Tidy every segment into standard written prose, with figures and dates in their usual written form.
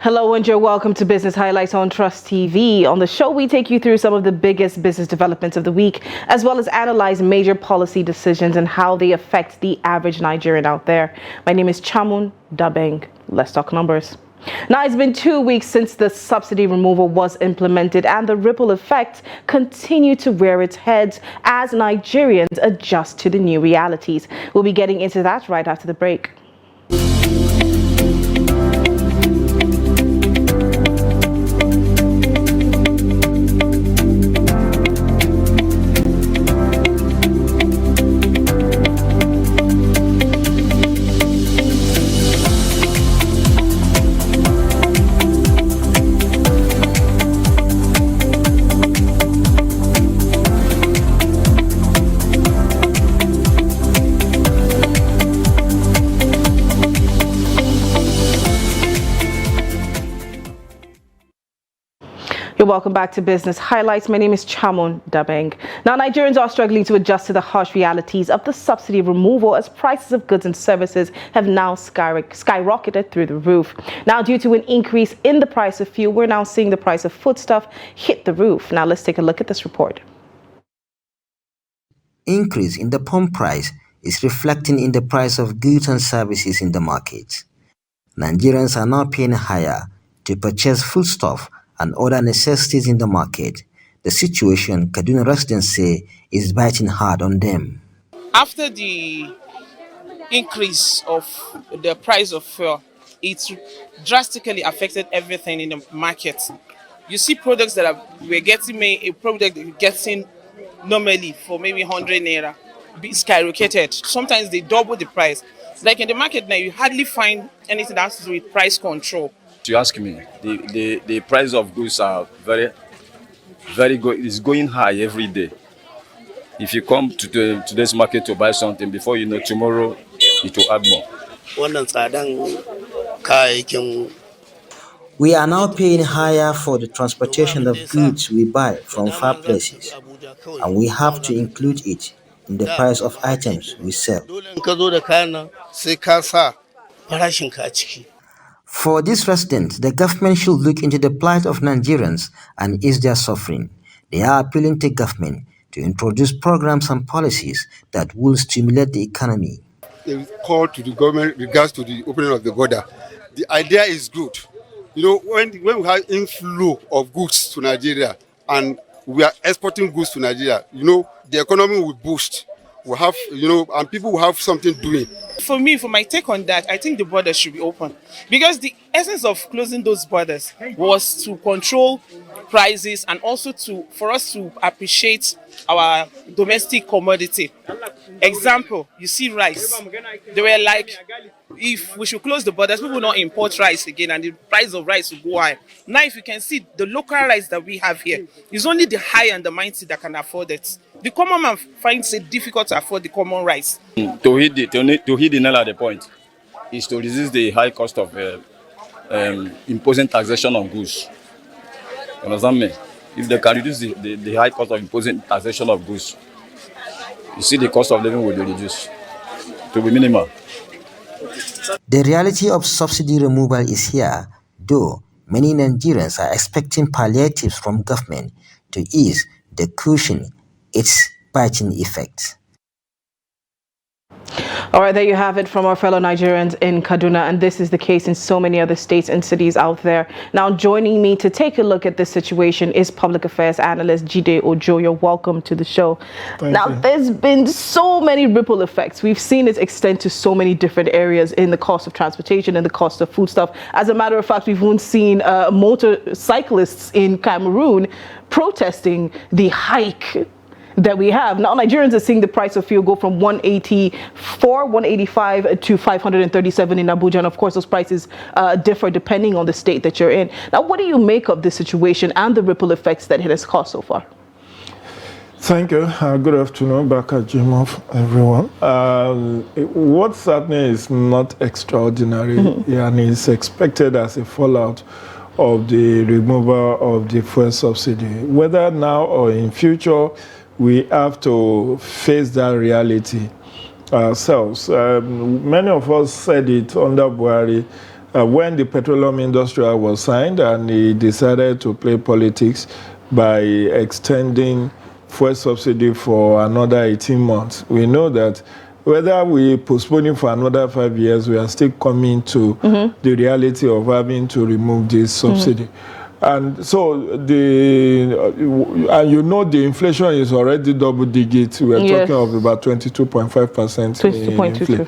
Hello and you're welcome to Business Highlights on Trust TV. On the show, we take you through some of the biggest business developments of the week, as well as analyze major policy decisions and how they affect the average Nigerian out there. My name is Chamun Dabeng. Let's talk numbers. Now, it's been 2 weeks since the subsidy removal was implemented, and the ripple effects continue to rear its head as Nigerians adjust to the new realities. We'll be getting into that right after the break. Welcome back to Business Highlights. My name is Chamon Dabeng. Now, Nigerians are struggling to adjust to the harsh realities of the subsidy removal as prices of goods and services have now skyrocketed through the roof. Now, due to an increase in the price of fuel, we're now seeing the price of foodstuff hit the roof. Now, let's take a look at this report. Increase in the pump price is reflecting in the price of goods and services in the market. Nigerians are now paying higher to purchase foodstuff and other necessities in the market. The situation, Kaduna residents say, is biting hard on them. After the increase of the price of fuel, it's drastically affected everything in the market. You see products that we're getting, a product that you're getting normally for maybe 100 naira, be skyrocketed. Sometimes they double the price. Like in the market now, you hardly find anything that has to do with price control. You ask me, the price of goods are very good. It's going high every day. If you come to today's market to buy something, before you know, tomorrow it will add more. We are now paying higher for the transportation of goods we buy from far places, and we have to include it in the price of items we sell. For this resident, the government should look into the plight of Nigerians and ease their suffering. They are appealing to government to introduce programs and policies that will stimulate the economy. A call to the government regards to the opening of the border. The idea is good. You know, when we have inflow of goods to Nigeria and we are exporting goods to Nigeria, you know, the economy will boost. We have, you know, and people will have something doing. For me, for my take on that, I think the borders should be open, because the essence of closing those borders was to control prices and also for us to appreciate our domestic commodity. Example, you see rice. They were like, if we should close the borders, people will not import rice again and the price of rice will go high. Now, if you can see, the local rice that we have here is only the high and the mighty that can afford it. The common man finds it difficult to afford the common rice. To hit the nail at the point is to resist the high cost of imposing taxation on goods. You understand me? If they can reduce the high cost of imposing taxation of goods, you see the cost of living will be reduced to be minimal. The reality of subsidy removal is here, though many Nigerians are expecting palliatives from government to ease the cushion its biting effect. All right, there you have it from our fellow Nigerians in Kaduna, and this is the case in so many other states and cities out there. Now, joining me to take a look at this situation is public affairs analyst Jide Ojo. You're welcome to the show. Thank you. There's been so many ripple effects. We've seen it extend to so many different areas in the cost of transportation and the cost of foodstuff. As a matter of fact, we've even seen motorcyclists in Cameroon protesting the hike that we have. Now, Nigerians are seeing the price of fuel go from 185 to 537 in Abuja. And of course, those prices differ depending on the state that you're in. Now, what do you make of this situation and the ripple effects that it has caused so far? Thank you. Good afternoon, back at Jimof, everyone. What's happening is not extraordinary, and is expected as a fallout of the removal of the fuel subsidy. Whether now or in future, we have to face that reality ourselves. Many of us said it under Buhari when the Petroleum Industry Act was signed and he decided to play politics by extending fuel subsidy for another 18 months, we know that whether we postpone it for another 5 years, we are still coming to the reality of having to remove this subsidy. And so and you know the inflation is already double digit. We are talking of about 22.5%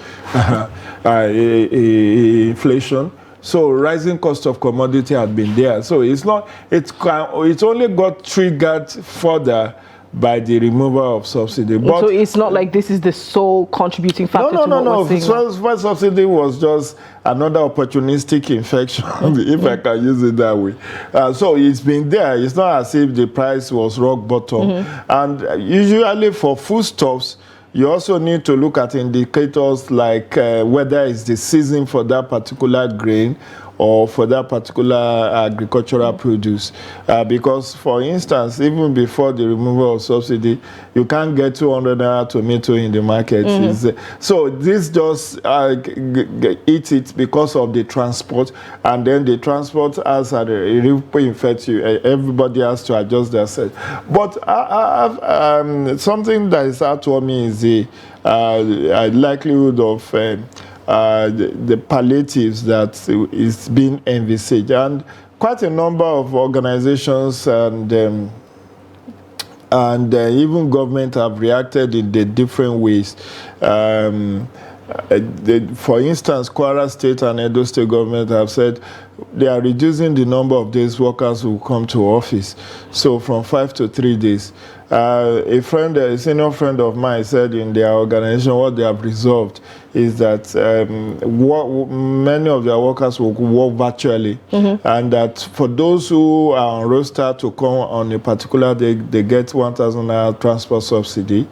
22.22 inflation. So rising cost of commodity had been there. So it's only got triggered further by the removal of subsidy. But so it's not like this is the sole contributing factor to what we're seeing now. Fuel subsidy was just another opportunistic infection, if I can use it that way. So it's been there. It's not as if the price was rock bottom. And usually for foodstuffs, you also need to look at indicators like whether it's the season for that particular grain or for that particular agricultural produce. Because, for instance, even before the removal of subsidy, you can't get 200 naira tomato in the market. So this just eats it because of the transport, and then the transport has a ripple effect. Everybody has to adjust themselves. But something that is out to me is the likelihood of the palliatives that is being envisaged, and quite a number of organizations and even government have reacted in the different ways. For instance, Kwara State and Edo State government have said they are reducing the number of days workers who come to office, so from 5 to 3 days. A senior friend of mine said in their organization what they have resolved is that many of their workers will work virtually, and that for those who are on roster to come on a particular day, they get 1,000 naira transport subsidy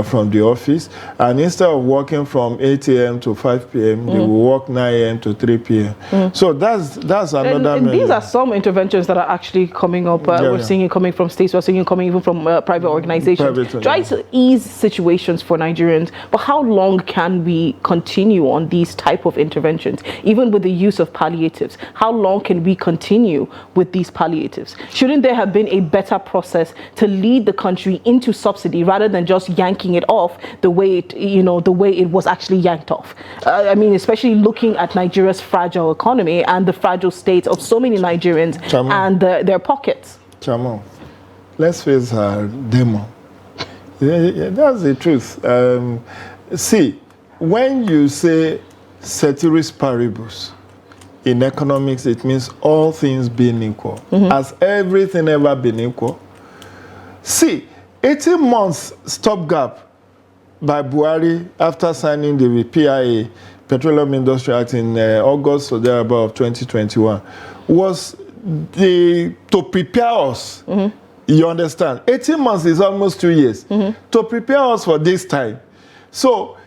from the office, and instead of working from 8 a.m. to 5 p.m., they will work 9 a.m. to 3 p.m. So that's another. And these are some interventions that are actually coming up. We're seeing it coming from states. We're seeing it coming even from private organizations. Try to ease situations for Nigerians. But how long can we continue on these type of interventions, even with the use of palliatives? How long can we continue with these palliatives? Shouldn't there have been a better process to lead the country into subsidy rather than just yanking it off the way it was actually yanked off? I mean, especially looking at Nigeria's fragile economy and the fragile state of so many Nigerians and their pockets. Chamo, let's face our demo. That's the truth. See, when you say ceteris paribus in economics, it means all things being equal. Has everything ever been equal? See, 18 months stopgap by Buhari after signing the PIA, Petroleum Industry Act, in August or thereabout of 2021 was to prepare us. You understand? 18 months is almost 2 years to prepare us for this time. So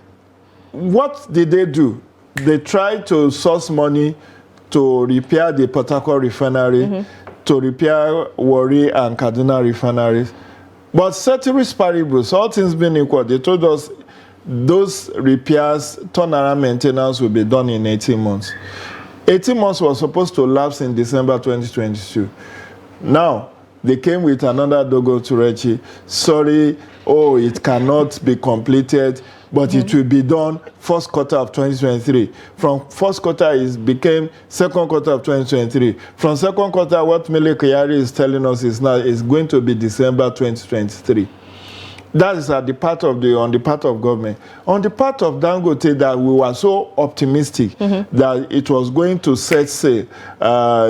what did they do? They tried to source money to repair the Port Harcourt refinery, to repair Warri and Kaduna refineries. But ceteris paribus, all things being equal, they told us those repairs, turnaround maintenance will be done in 18 months. 18 months was supposed to lapse in December 2022. Now, they came with another Dogo Turechi. Sorry, it cannot be completed, but it will be done first quarter of 2023. From first quarter, it became second quarter of 2023. From second quarter, what Mele Kyari is telling us is now is going to be December 2023. That is on the part of government. On the part of Dangote, that we were so optimistic that it was going to set sail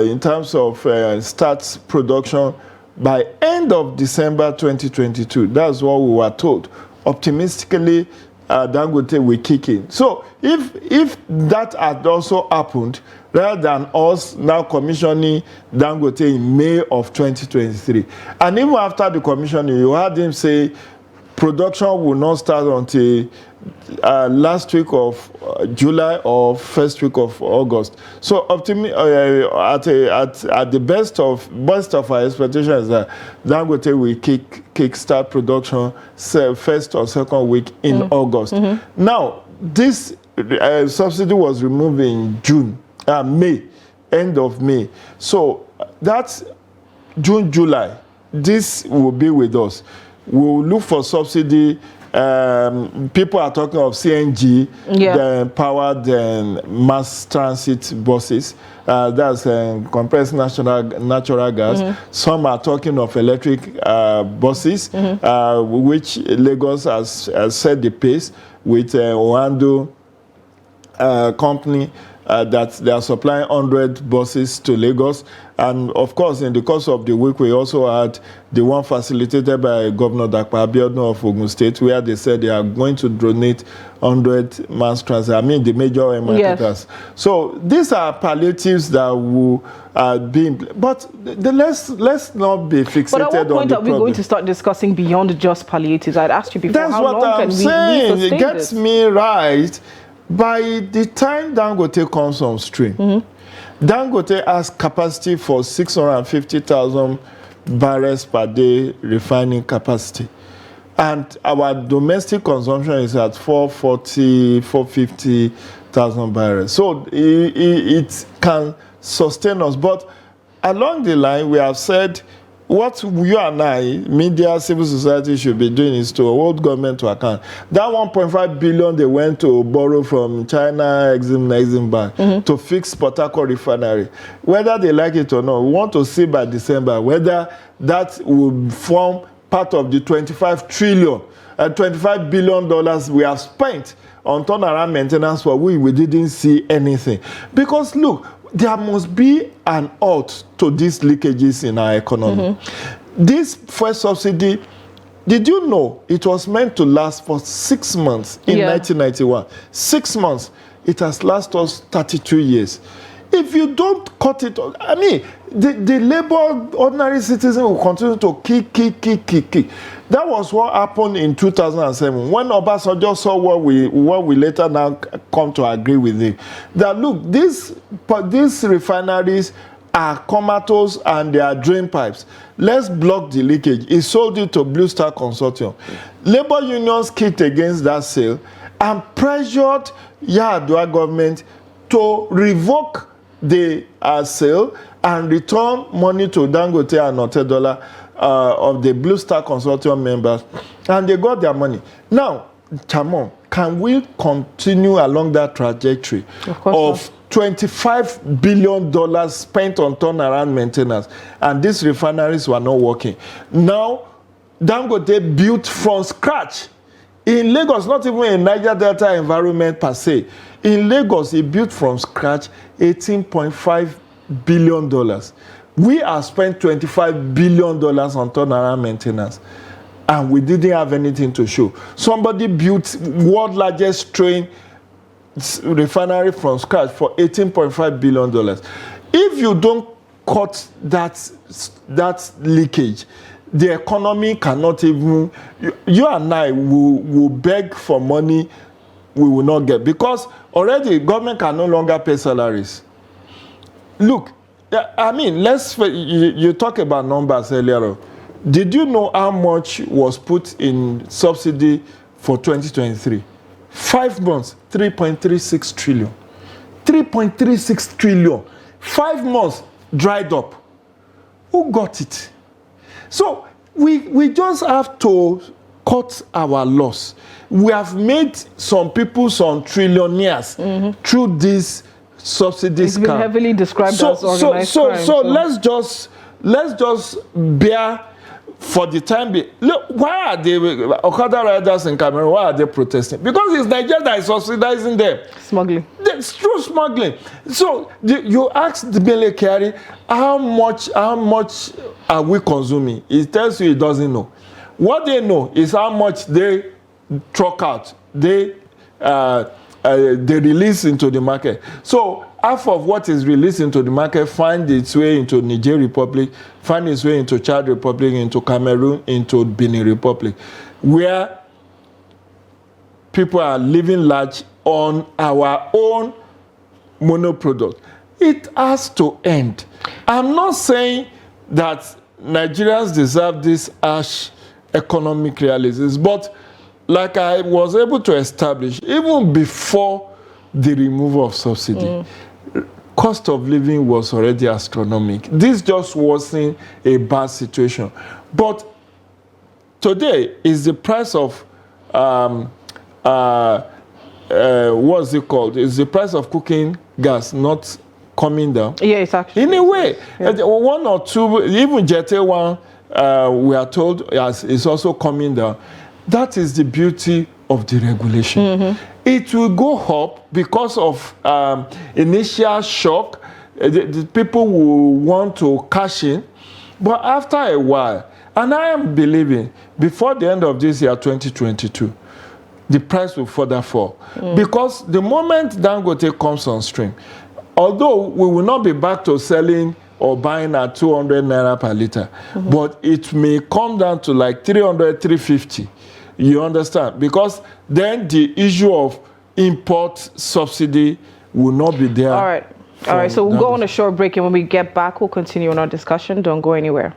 in terms of start production by end of December 2022. That's what we were told. Optimistically, Dangote will kick in. So if that had also happened, rather than us now commissioning Dangote in May of 2023, and even after the commissioning, you heard him say production will not start until last week of July or first week of August. So at the best of our expectations is that Dangote will kick start production first or second week in August. Now, this subsidy was removed in June May, end of May. So that's June, July. This will be with us. We'll look for subsidy. People are talking of CNG, the powered mass transit buses. That's compressed natural gas. Some are talking of electric buses, which Lagos has set the pace with Oando company that they are supplying 100 buses to Lagos. And of course, in the course of the week, we also had the one facilitated by Governor Dakpa Abiodun of Ogun State, where they said they are going to donate 100 mass transit. I mean, the major marketers. So these are palliatives that will be, but let's not be fixated on the problem. But at what point are we going to start discussing beyond just palliatives? I'd asked you before. That's what I'm saying. It gets me right. By the time Dangote comes on stream, Dangote has capacity for 650,000 barrels per day refining capacity. And our domestic consumption is at 450,000 barrels. So it can sustain us. But along the line, we have said what you and I, media, civil society should be doing is to hold government to account. That 1.5 billion they went to borrow from China, Exim Bank to fix Port Harcourt refinery. Whether they like it or not, we want to see by December whether that will form part of the $25 billion we have spent on turnaround maintenance for we didn't see anything. Because look, there must be an halt to these leakages in our economy. This first subsidy, did you know it was meant to last for 6 months in 1991? 6 months. It has lasted us 32 years. If you don't cut it, I mean, the labor, ordinary citizen will continue to kick. That was what happened in 2007 when Obasanjo saw what we later now come to agree with him. That look, these refineries are comatose and they are drain pipes. Let's block the leakage. He sold it to Blue Star Consortium. Labor unions kicked against that sale and pressured Yar'Adua government to revoke the sale and return money to Dangote and Otedola of the Blue Star Consortium members, and they got their money. Now, Chamon, can we continue along that trajectory of $25 billion spent on turnaround maintenance, and these refineries were not working? Now, Dangote built from scratch in Lagos, not even a Niger Delta environment per se. In Lagos, he built from scratch $18.5 billion. We have spent $25 billion on turnaround maintenance, and we didn't have anything to show. Somebody built world's largest train refinery from scratch for $18.5 billion. If you don't cut that leakage, the economy cannot even, you and I will beg for money we will not get, because already government can no longer pay salaries. Look, I mean, you talk about numbers earlier. Did you know how much was put in subsidy for 2023? 5 months, 3.36 trillion. 3.36 trillion. 5 months dried up. Who got it? So we just have to cut our loss. We have made some people some trillionaires through this subsidy scam. It's been heavily described as organized crime. So let's just bear for the time being. Look, why are they Okada riders in Cameroon? Why are they protesting? Because it's Nigeria that is subsidizing them. Smuggling. It's true smuggling. So you ask the Bele Kyari, how much are we consuming? He tells you he doesn't know. What they know is how much they truck out, they release into the market. So half of what is released into the market finds its way into Niger Republic, finds its way into Chad Republic, into Cameroon, into Benin Republic, where people are living large on our own monoproduct. It has to end. I'm not saying that Nigerians deserve this harsh economic realities, but like I was able to establish even before the removal of subsidy, cost of living was already astronomical. This just wasn't a bad situation. But today is the price of what's it called? Is the price of cooking gas not coming down? Yeah, it's actually. In a way, one or two, even Jete one, we are told is also coming down. That is the beauty of deregulation. It will go up because of initial shock. The people will want to cash in, but after a while, and I am believing before the end of this year, 2022, the price will further fall. Because the moment Dangote comes on stream, although we will not be back to selling or buying at 200 naira per liter, but it may come down to like 300, 350. You understand? Because then the issue of import subsidy will not be there. All right. All right. So we'll go on a short break, and when we get back, we'll continue on our discussion. Don't go anywhere.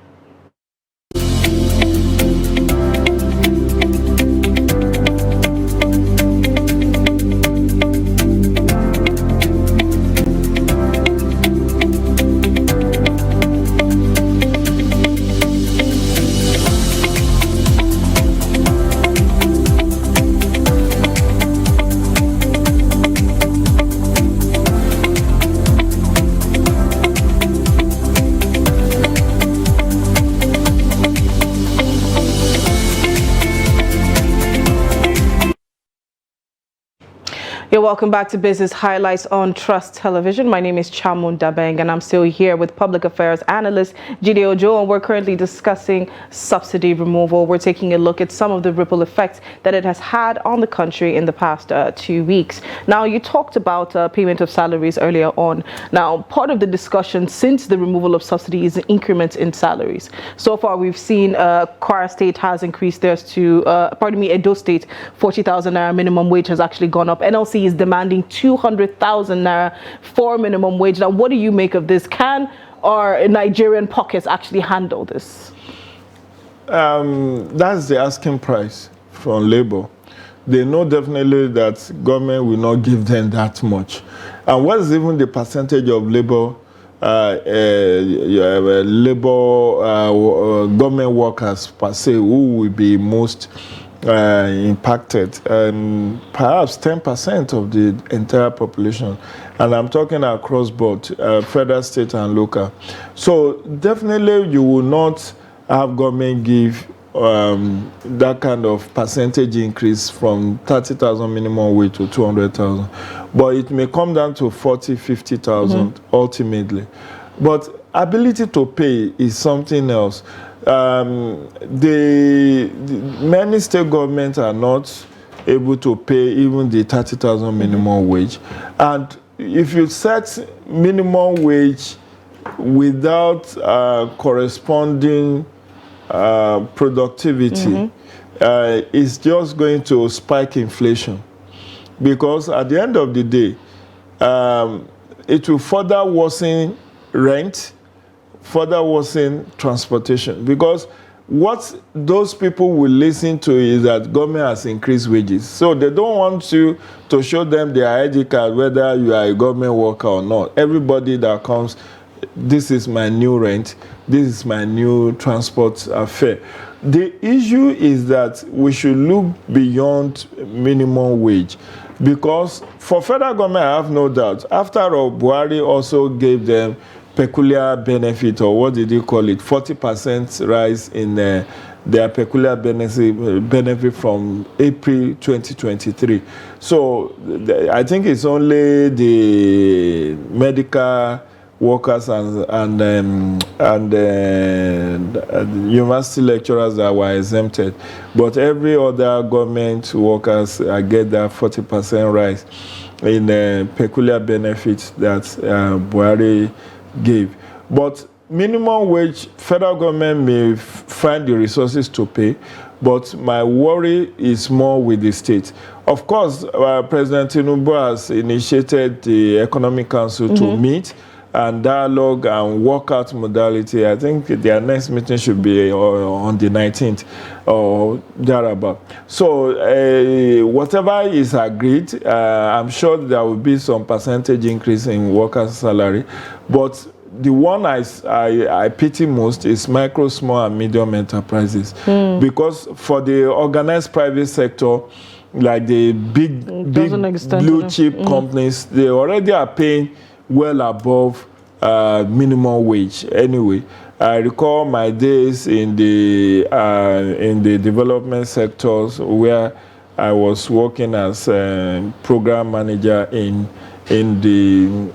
You're welcome back to Business Highlights on Trust Television. My name is Chamun Dabeng, and I'm still here with public affairs analyst Jide Ojo, and we're currently discussing subsidy removal. We're taking a look at some of the ripple effects that it has had on the country in the past 2 weeks. Now, you talked about payment of salaries earlier on. Now, part of the discussion since the removal of subsidy is the increment in salaries. So far, we've seen Kwara State has increased theirs to, Edo State, 40,000 naira minimum wage has actually gone up. NLC is demanding 200,000 naira for minimum wage. Now, what do you make of this? Can our Nigerian pockets actually handle this? That's the asking price from Labour. They know definitely that government will not give them that much. And what is even the percentage of government workers per se who will be most impacted? Perhaps 10% of the entire population, and I'm talking across board, federal, state, and local. So definitely you will not have government give that kind of percentage increase from 30,000 minimum wage to 200,000, but it may come down to 40, 50,000 ultimately. But ability to pay is something else. Many state governments are not able to pay even the 30,000 minimum wage. And if you set minimum wage without corresponding productivity, it's just going to spike inflation. Because at the end of the day, it will further worsen rent, further worsen transportation, because what those people will listen to is that government has increased wages. So they don't want you to show them their ID card whether you are a government worker or not. Everybody that comes, this is my new rent, this is my new transport fare. The issue is that we should look beyond minimum wage, because for federal government, I have no doubt, after all, Buhari also gave them peculiar benefit, or what did he call it, 40% rise in their peculiar benefit from April 2023. So I think it's only the medical workers and university lecturers that were exempted, but every other government workers get that 40% rise in peculiar benefits that Buhari gave. But minimum wage, federal government may find the resources to pay, but my worry is more with the state. Of course, President Tinubu has initiated the Economic Council to meet and dialogue and workout modality. I think their next meeting should be on the 19th or thereabout. So whatever is agreed, I'm sure there will be some percentage increase in workers' salary, but the one I pity most is micro, small, and medium enterprises, because for the organized private sector, like the big blue chip companies, they already are paying well above minimum wage. Anyway, I recall my days in the development sectors where I was working as a program manager in an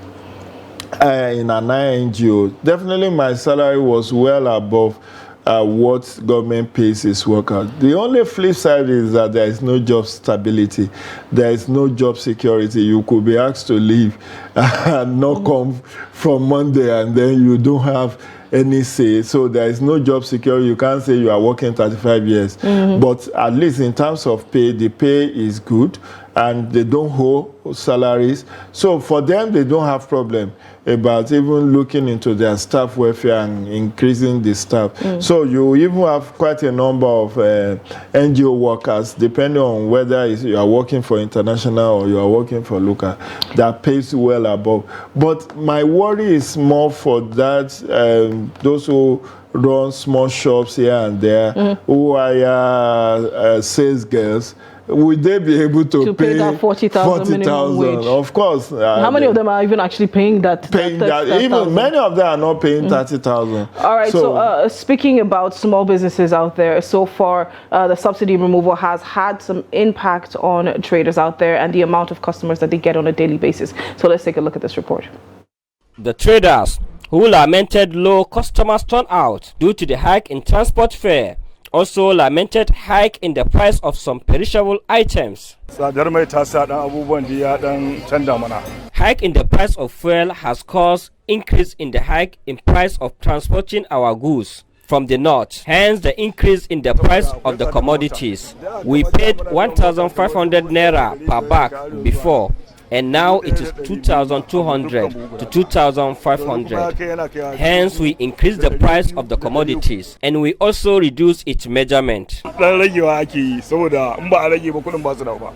NGO. Definitely my salary was well above what government pays its workers. The only flip side is that there is no job stability. There is no job security. You could be asked to leave and not come from Monday, and then you don't have any say. So there is no job security. You can't say you are working 35 years. But at least in terms of pay, the pay is good, and they don't hold salaries. So for them, they don't have problem about even looking into their staff welfare and increasing the staff. So you even have quite a number of NGO workers, depending on whether you are working for international or you are working for local, that pays well above. But my worry is more for that, those who run small shops here and there, who are sales girls. Would they be able to pay that 40,000 minimum wage? Of course. How many of them are even actually paying that? Even many of them are not paying 30,000. All right. So speaking about small businesses out there, so far the subsidy removal has had some impact on traders out there and the amount of customers that they get on a daily basis. So let's take a look at this report. The traders who lamented low customers turnout due to the hike in transport fare also lamented hike in the price of some perishable items. Hike in the price of fuel has caused increase in the hike in price of transporting our goods from the north, hence the increase in the price of the commodities. We paid 1,500 naira per bag before, and now it is 2,200 to 2,500. Hence, we increase the price of the commodities, and we also reduce its measurement.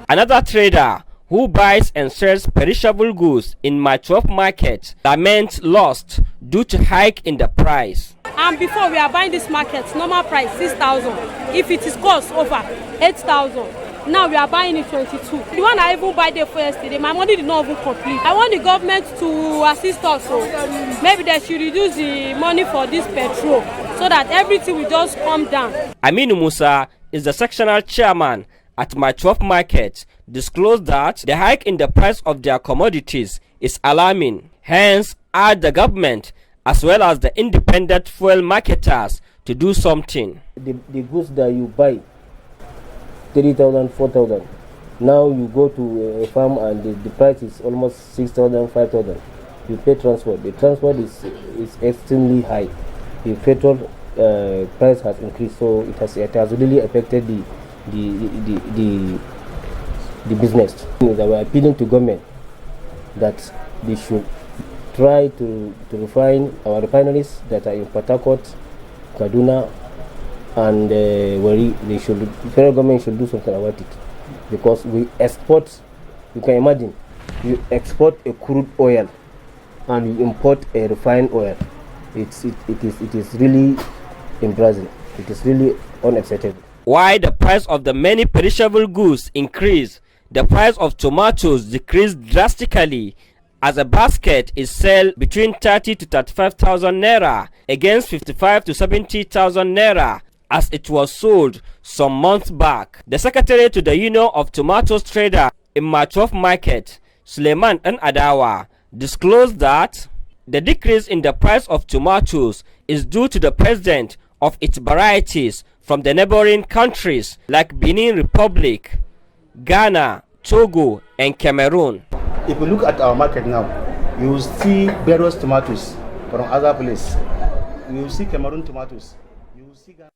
Another trader who buys and sells perishable goods in my 12 market laments lost due to hike in the price. And before we are buying this market, normal price 6,000. If it is cost over 8,000. Now we are buying it 22. The one I even buy there for yesterday, my money did not even complete. I want the government to assist us, so maybe they should reduce the money for this petrol so that everything will just come down. Aminu Musa is the sectional chairman at my 12 market, disclosed that the hike in the price of their commodities is alarming. Hence, urge the government as well as the independent fuel marketers to do something. The goods that you buy 3,000, 4,000. Now you go to a farm and the price is almost 6,000, 5,000. You pay transport. The transport is extremely high. The petrol price has increased, so it has really affected the business. We're appealing to government that they should try to refine our refineries that are in Port Harcourt, Kaduna, and the federal government should do something about it, because we export. You can imagine, you export a crude oil and you import a refined oil. It is really embarrassing. It is really unacceptable. Why the price of the many perishable goods increased, the price of tomatoes decreased drastically, as a basket is sold between 30 to 35,000 naira against 55 to 70,000 naira. As it was sold some months back. The secretary to the Union of Tomatoes Trader in Machov Market, Suleiman N. Adawa, disclosed that the decrease in the price of tomatoes is due to the presence of its varieties from the neighboring countries like Benin Republic, Ghana, Togo, and Cameroon. If you look at our market now, you will see various tomatoes from other places. You will see Cameroon tomatoes. You will see Ghana.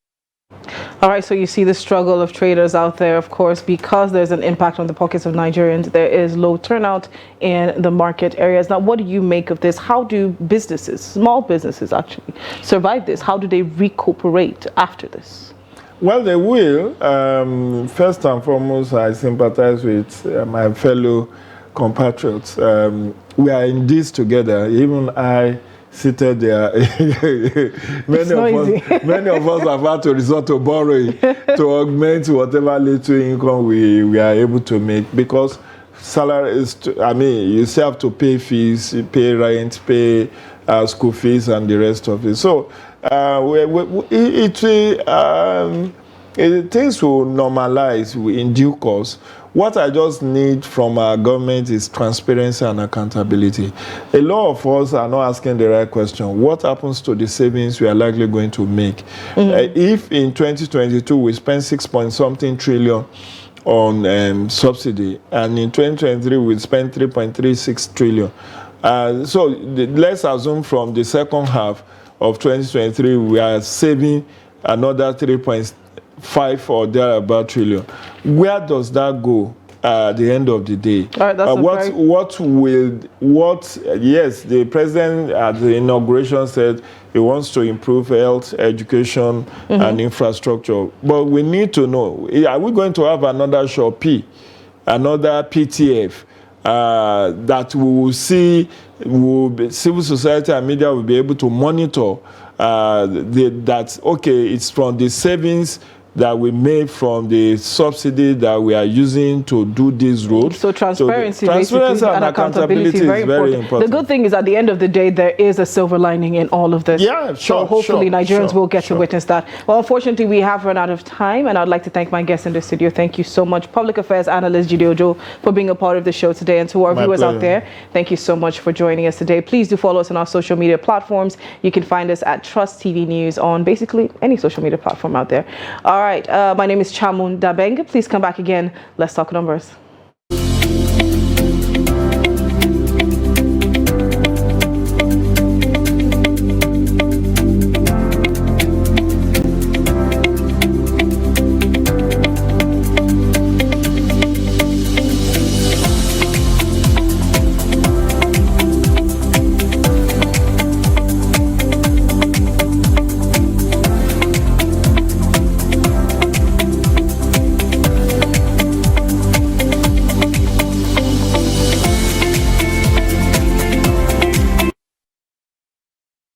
All right, so you see the struggle of traders out there, of course, because there's an impact on the pockets of Nigerians. There is low turnout in the market areas. Now, what do you make of this? How do businesses, small businesses actually, survive this? How do they recuperate after this? Well, they will. First and foremost, I sympathize with my fellow compatriots. We are in this together. Even I seated there. many of us have had to resort to borrowing to augment whatever little income we are able to make, because salary is, you still have to pay fees, pay rent, pay school fees and the rest of it. So things will normalize in due course. What I just need from our government is transparency and accountability. A lot of us are not asking the right question. What happens to the savings we are likely going to make? If in 2022 we spend 6-point-something trillion on subsidy, and in 2023 we spend 3.36 trillion. So let's assume from the second half of 2023 we are saving another 3.5 or thereabout trillion. Where does that go at the end of the day? All right, Yes, the president at the inauguration said he wants to improve health, education, and infrastructure. But we need to know, are we going to have another Shopee, another PTF, that we will see, civil society and media will be able to monitor that, okay, it's from the savings that we made from the subsidy that we are using to do this road. So transparency, transparency and accountability is very important. The good thing is, at the end of the day, there is a silver lining in all of this. Yeah, sure. So hopefully Nigerians will get to witness that. Well, unfortunately, we have run out of time, and I'd like to thank my guests in the studio. Thank you so much, Public Affairs Analyst Jide Ojo, for being a part of the show today. And to our viewers out there, thank you so much for joining us today. Please do follow us on our social media platforms. You can find us at Trust TV News on basically any social media platform out there. All right, my name is Chamun Dabeng. Please come back again. Let's talk numbers.